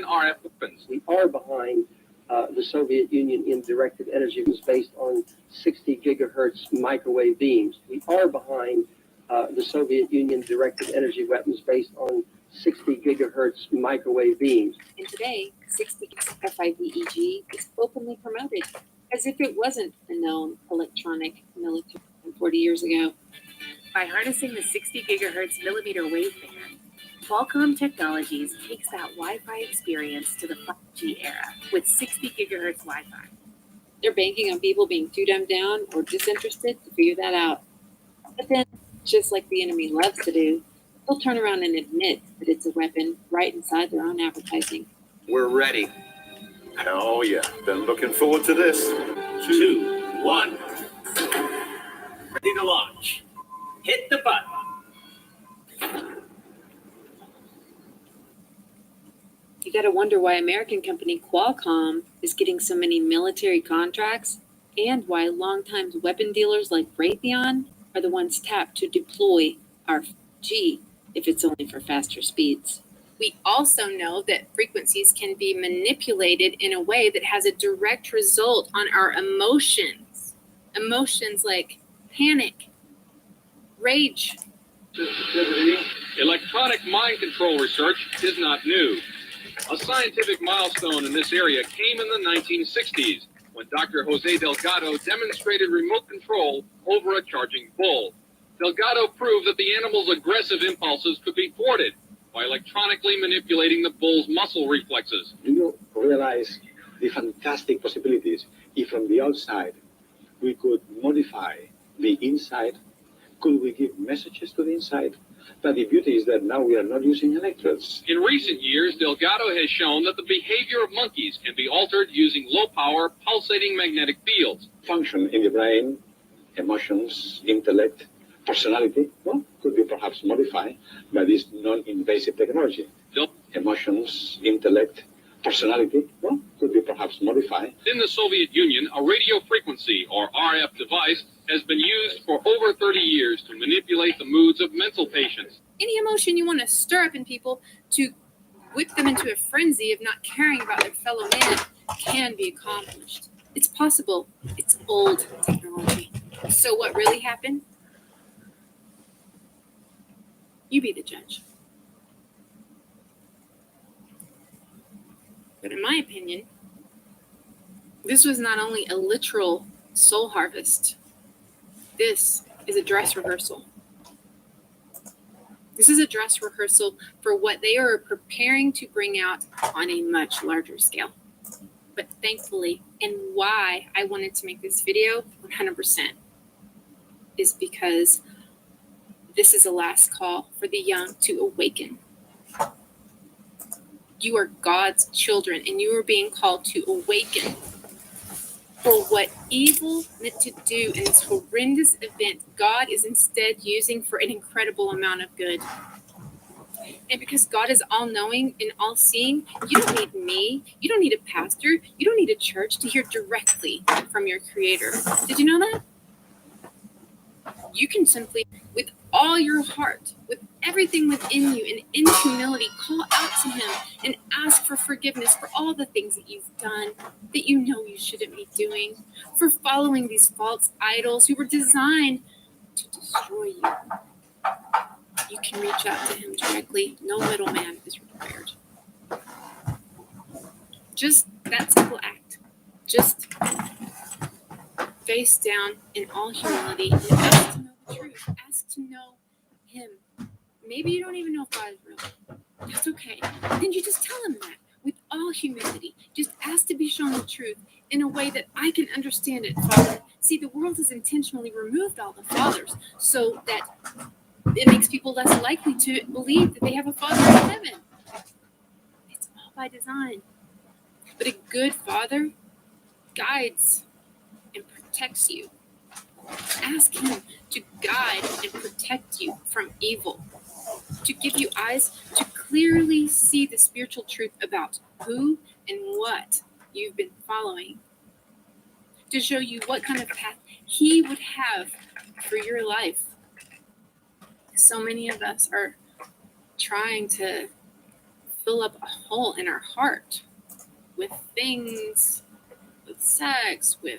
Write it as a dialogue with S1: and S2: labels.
S1: RF weapons.
S2: We are behind the Soviet Union in directed energy was based on 60 gigahertz microwave beams. We are behind the Soviet Union directed energy weapons based on 60 gigahertz microwave beams.
S3: And today, 60 FIDEG is openly promoted as if it wasn't a known electronic military 40 years ago.
S4: By harnessing the 60 gigahertz millimeter waveband, Qualcomm Technologies takes that Wi-Fi experience to the 5G era with 60 gigahertz Wi-Fi.
S3: They're banking on people being too dumbed down or disinterested to figure that out. But then, just like the enemy loves to do, they'll turn around and admit that it's a weapon right inside their own advertising.
S1: We're ready.
S5: Oh yeah, been looking forward to this.
S6: 2, 1. Ready to launch. Hit the button.
S3: You gotta wonder why American company Qualcomm is getting so many military contracts and why longtime weapon dealers like Raytheon are the ones tapped to deploy our G if it's only for faster speeds. We also know that frequencies can be manipulated in a way that has a direct result on our emotions. Emotions like panic, rage.
S1: Electronic mind control research is not new. A scientific milestone in this area came in the 1960s when Dr. Jose Delgado demonstrated remote control over a charging bull. Delgado proved that the animal's aggressive impulses could be thwarted by electronically manipulating the bull's muscle reflexes.
S7: Do you realize the fantastic possibilities if from the outside we could modify the inside? Could we give messages to the inside? But the beauty is that now we are not using electrodes.
S1: In recent years, Delgado has shown that the behavior of monkeys can be altered using low-power, pulsating magnetic fields.
S7: Function in the brain, emotions, intellect, personality, well, could be perhaps modified by this non-invasive technology. Emotions, intellect, personality, well, could be perhaps modified.
S1: In the Soviet Union, a radio frequency, or RF device, has been used for over 30 years to manipulate the moods of mental patients.
S3: Any emotion you want to stir up in people to whip them into a frenzy of not caring about their fellow man can be accomplished. It's possible. It's old technology. So what really happened? You be the judge. But in my opinion, this was not only a literal soul harvest. This is a dress rehearsal. This is a dress rehearsal for what they are preparing to bring out on a much larger scale. But thankfully, and why I wanted to make this video 100% is because this is a last call for the young to awaken. You are God's children, and you are being called to awaken for what evil meant to do in this horrendous event. God is instead using for an incredible amount of good. And because God is all-knowing and all-seeing, you don't need me, you don't need a pastor, you don't need a church to hear directly from your Creator. Did you know that? You can simply, with all your heart, with everything within you, and in humility, call out to Him and ask for forgiveness for all the things that you've done that you know you shouldn't be doing, for following these false idols who were designed to destroy you. You can reach out to Him directly. No middleman is required. Just that simple act. Just face down in all humility and ask to know the truth. Ask to know Him. Maybe you don't even know if God is real. That's okay. Then you just tell Him that with all humility. Just ask to be shown the truth in a way that I can understand it, Father. See, the world has intentionally removed all the fathers so that it makes people less likely to believe that they have a Father in heaven. It's all by design. But a good Father guides and protects you. Ask Him to guide and protect you from evil, to give you eyes to clearly see the spiritual truth about who and what you've been following, to show you what kind of path He would have for your life. So many of us are trying to fill up a hole in our heart with things, with sex, with